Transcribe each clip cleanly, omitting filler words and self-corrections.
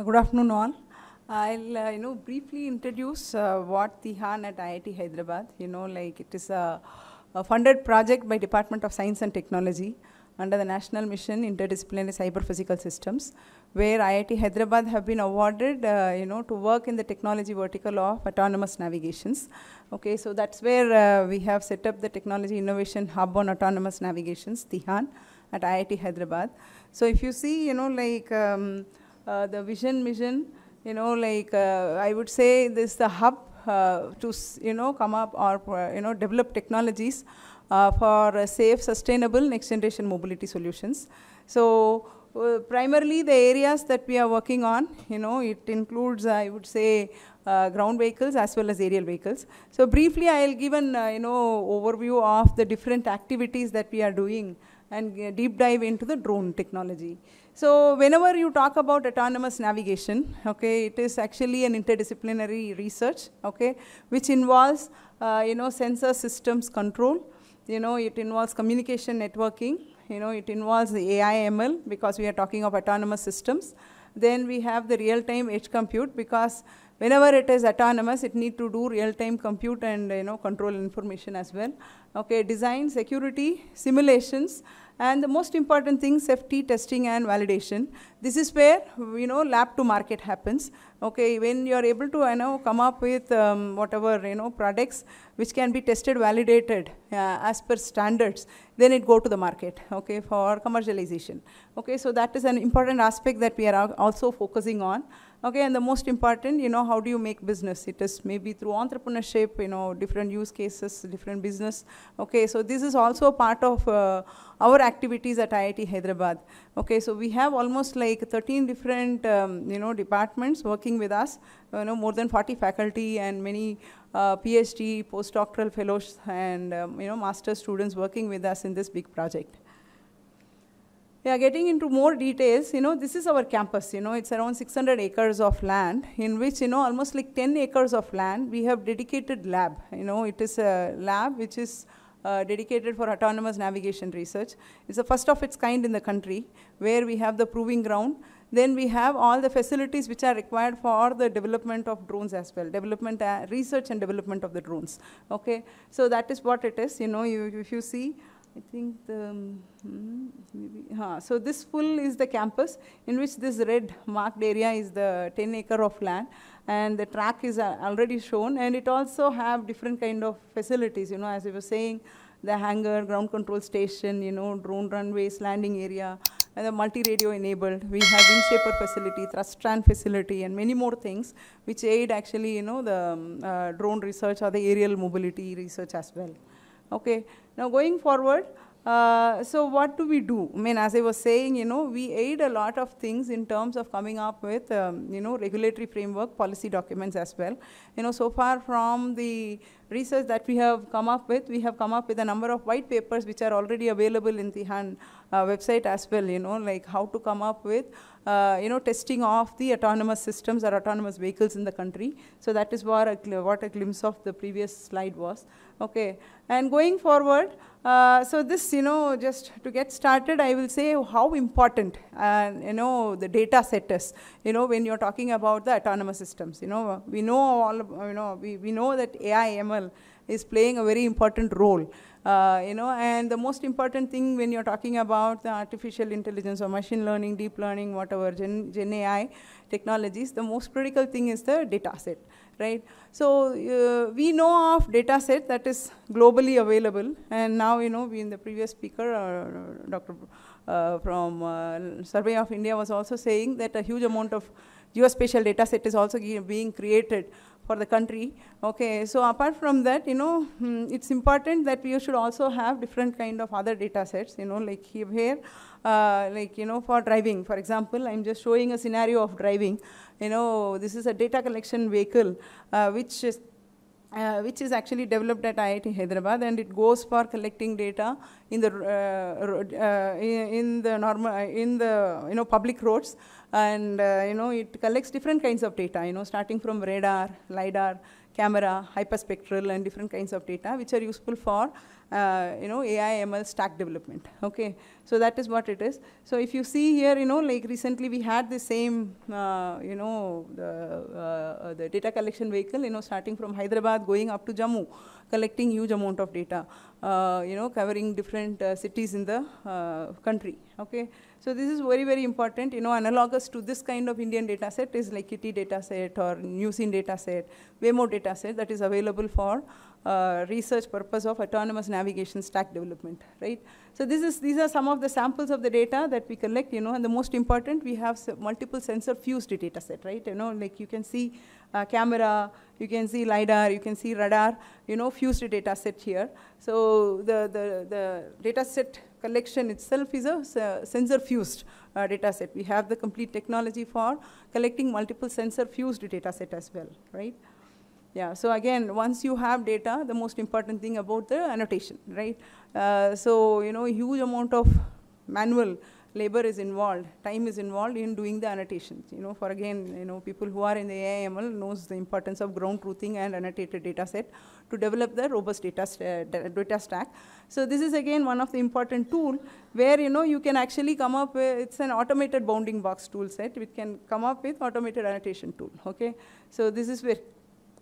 Good afternoon all. I'll briefly introduce what TIHAN at IIT Hyderabad. It is a funded project by Department of Science and Technology under the National Mission Interdisciplinary Cyber Physical Systems, where IIT Hyderabad have been awarded to work in the technology vertical of autonomous navigations. Okay, so that's where we have set up the Technology Innovation Hub on Autonomous Navigations, TIHAN, at IIT Hyderabad. So if you see, the vision mission, I would say this is the hub to come up or develop technologies for safe, sustainable next generation mobility solutions. So primarily the areas that we are working on, it includes, I would say, ground vehicles as well as aerial vehicles. So briefly I'll give an overview of the different activities that we are doing and deep dive into the drone technology. So whenever you talk about autonomous navigation, okay, it is actually an interdisciplinary research, okay, which involves, sensor systems control, it involves communication networking, it involves the AI ML because we are talking of autonomous systems. Then we have the real-time edge compute because whenever it is autonomous, it needs to do real-time compute and control information as well. Okay, design, security, simulations, and the most important thing, safety testing and validation. This is where lab to market happens. Okay, when you are able to come up with whatever products which can be tested, validated as per standards, then it go to the market. Okay, for commercialization. Okay, so that is an important aspect that we are also focusing on. Okay, and the most important, how do you make business? It is maybe through entrepreneurship, different use cases, different business. Okay, so this is also a part of our activities at IIT Hyderabad. Okay, so we have almost like 13 different, departments working with us, more than 40 faculty and many PhD, postdoctoral fellows and, master students working with us in this big project. Yeah, getting into more details, this is our campus, it's around 600 acres of land in which, almost like 10 acres of land, we have dedicated lab. It is a lab which is dedicated for autonomous navigation research. It's the first of its kind in the country where we have the proving ground. Then we have all the facilities which are required for the development of drones as well, research and development of the drones. Okay, so that is what it is, if you see, I think so this full is the campus in which this red marked area is the 10 acre of land and the track is already shown, and it also have different kind of facilities, as I was saying, the hangar, ground control station, drone runways, landing area, and the multi-radio enabled. We have wind shaper facility, thrust strand facility, and many more things which aid actually, the drone research or the aerial mobility research as well. Okay, now going forward, so what do we do? I mean, as I was saying, we aid a lot of things in terms of coming up with, regulatory framework, policy documents as well. So far from the research that we have come up with a number of white papers which are already available in the TIHAN website as well, like how to come up with, testing of the autonomous systems or autonomous vehicles in the country. So that is what a glimpse of the previous slide was. Okay, and going forward, so this, just to get started, I will say how important, the data set is, when you're talking about the autonomous systems. We know all, we know that AI ML is playing a very important role. And the most important thing when you're talking about the artificial intelligence or machine learning, deep learning, whatever, Gen AI technologies, the most critical thing is the data set, right? So we know of data set that is globally available, and now, we in the previous speaker, Dr. From Survey of India was also saying that a huge amount of geospatial data set is also being created for the country. Okay, so apart from that, it's important that we should also have different kind of other data sets, like here, for driving. For example, I'm just showing a scenario of driving. This is a data collection vehicle, which is actually developed at IIT Hyderabad, and it goes for collecting data in the public roads, and it collects different kinds of data, starting from radar, lidar, camera, hyperspectral, and different kinds of data, which are useful for AI ML stack development. Okay, so that is what it is. So if you see here, like recently we had the same, the data collection vehicle, starting from Hyderabad going up to Jammu, collecting huge amount of data, covering different cities in the country. Okay, so this is very, very important. Analogous to this kind of Indian data set is like Kitty data set or Newsyn data set, Waymo data set that is available for research purpose of autonomous navigation stack development, right? So these are some of the samples of the data that we collect, and the most important, we have multiple sensor fused data set, right? Like you can see camera, you can see LiDAR, you can see radar, fused data set here. So the data set collection itself is a sensor fused data set. We have the complete technology for collecting multiple sensor fused data set as well, right? Yeah, so again, once you have data, the most important thing about the annotation, right? So, huge amount of manual labor is involved, time is involved in doing the annotations. For again, people who are in the AI/ML knows the importance of ground truthing and annotated data set to develop the robust data stack. So this is again one of the important tool where, you can actually come up with, it's an automated bounding box tool set, which can come up with automated annotation tool, okay? So this is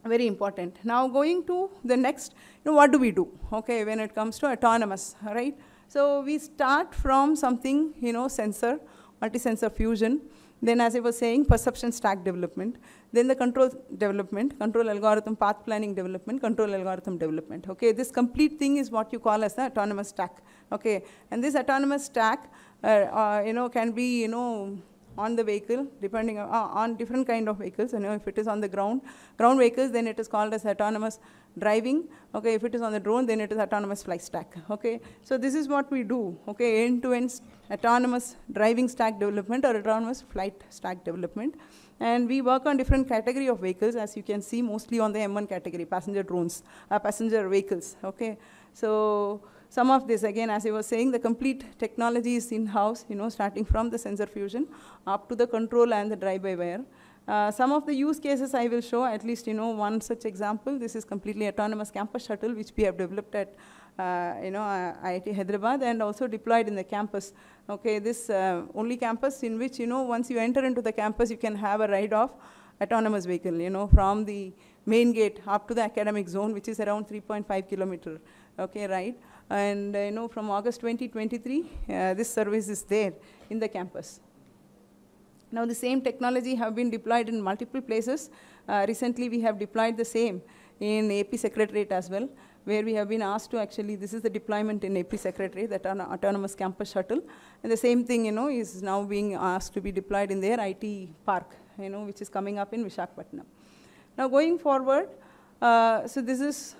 very important. Now going to the next, what do we do, okay, when it comes to autonomous, right? So we start from something, sensor, multi-sensor fusion, then as I was saying, perception stack development, then the control development, control algorithm, path planning development, control algorithm development, okay? This complete thing is what you call as the autonomous stack, okay? And this autonomous stack, can be, on the vehicle, depending on different kind of vehicles. If it is on the ground vehicles, then it is called as autonomous driving. Okay, if it is on the drone, then it is autonomous flight stack. Okay, so this is what we do. Okay, end-to-end autonomous driving stack development or autonomous flight stack development. And we work on different category of vehicles, as you can see, mostly on the M1 category, passenger drones, passenger vehicles. Okay, so some of this, again, as I was saying, the complete technology is in-house, starting from the sensor fusion up to the control and the drive-by-wire. Some of the use cases I will show, at least, one such example. This is completely autonomous campus shuttle, which we have developed at, IIT Hyderabad and also deployed in the campus. Okay, this only campus in which, once you enter into the campus, you can have a ride of autonomous vehicle, from the main gate up to the academic zone, which is around 3.5 kilometer, okay, right? And from August 2023, this service is there in the campus. Now the same technology have been deployed in multiple places. Recently we have deployed the same in AP Secretariat as well, where we have been asked to actually, this is the deployment in AP Secretariat, that autonomous campus shuttle. And the same thing, is now being asked to be deployed in their IT park, which is coming up in Visakhapatnam. Now going forward, so this is,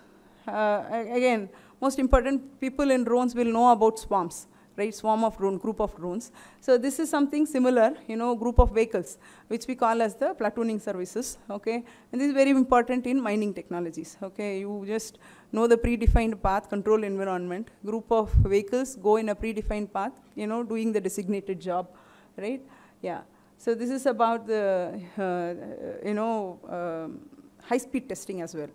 again, most important, people in drones will know about swarms, right? Swarm of drone, group of drones. So this is something similar, group of vehicles, which we call as the platooning services, okay? And this is very important in mining technologies, okay? You just know the predefined path, control environment, group of vehicles go in a predefined path, doing the designated job, right? Yeah. So this is about the, high-speed testing as well,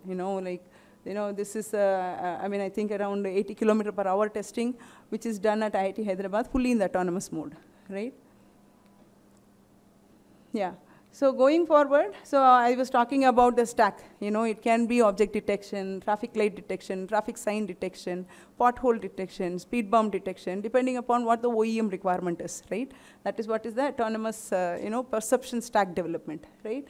this is, I think around 80 km/h testing, which is done at IIT Hyderabad, fully in the autonomous mode, right? Yeah. So going forward, so I was talking about the stack. It can be object detection, traffic light detection, traffic sign detection, pothole detection, speed bump detection, depending upon what the OEM requirement is, right? That is what is the autonomous, perception stack development, right?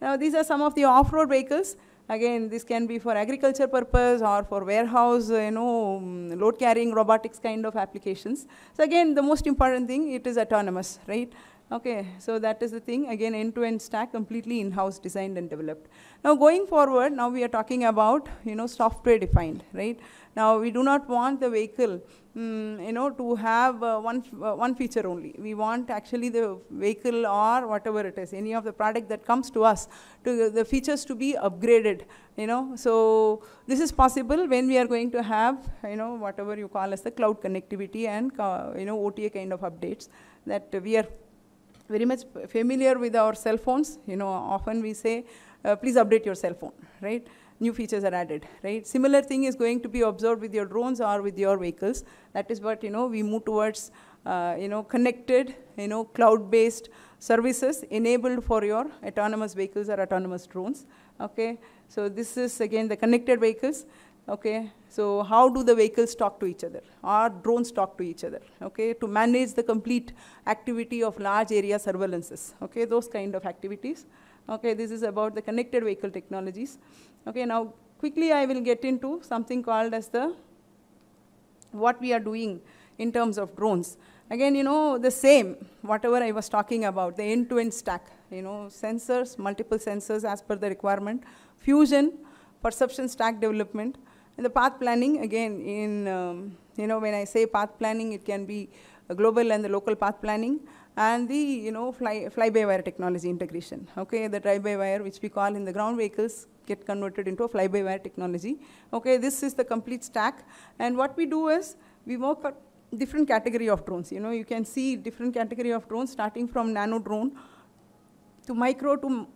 Now these are some of the off-road vehicles. Again, this can be for agriculture purpose or for warehouse, load carrying robotics kind of applications. So again, the most important thing, it is autonomous, right? Okay, so that is the thing. Again, end-to-end stack, completely in-house designed and developed. Now going forward, now we are talking about, software defined, right? Now we do not want the vehicle, to have one feature only. We want actually the vehicle or whatever it is, any of the product that comes to us, to the features to be upgraded, So this is possible when we are going to have, whatever you call as the cloud connectivity and, OTA kind of updates that we are very much familiar with our cell phones. Often we say, please update your cell phone, right? new features are added, right? Similar thing is going to be observed with your drones or with your vehicles. That is what, we move towards, connected, cloud-based services enabled for your autonomous vehicles or autonomous drones, okay? So this is, again, the connected vehicles, okay? So how do the vehicles talk to each other, or drones talk to each other, okay? To manage the complete activity of large area surveillances, okay? Those kind of activities. Okay, this is about the connected vehicle technologies. Okay, now quickly I will get into something called as what we are doing in terms of drones. Again, the same, whatever I was talking about, the end-to-end stack, sensors, multiple sensors as per the requirement, fusion, perception stack development, and the path planning, again, when I say path planning, it can be a global and the local path planning, and the fly-by-wire technology integration. Okay, the drive-by-wire, which we call in the ground vehicles, get converted into a fly-by-wire technology. Okay, this is the complete stack, and what we do is we work on different category of drones. You can see different category of drones starting from nano drone to micro to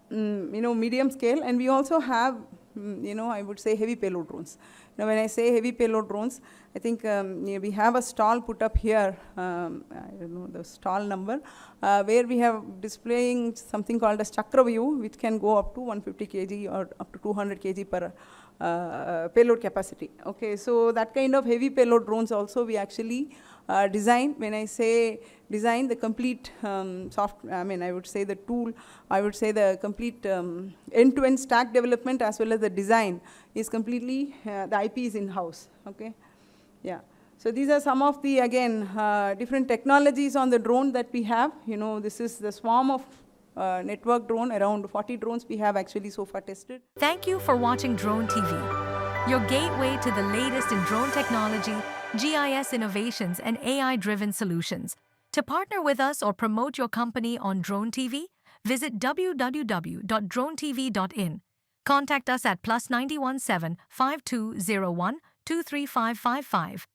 medium scale, and we also have I would say heavy payload drones. Now, when I say heavy payload drones, I think we have a stall put up here, I don't know the stall number, where we have displaying something called as Chakra View, which can go up to 150 kg or up to 200 kg per payload capacity. Okay, so that kind of heavy payload drones also we actually design. When I say design, the complete I would say the tool, I would say the complete end-to-end stack development as well as the design is completely, the IP is in-house, okay? Yeah. So these are some of the, again, different technologies on the drone that we have. This is the swarm of network drone, around 40 drones we have actually so far tested. Thank you for watching Drone TV, your gateway to the latest in drone technology, GIS innovations, and AI-driven solutions. To partner with us or promote your company on Drone TV, visit www.dronetv.in. Contact us at +917 5201 23555.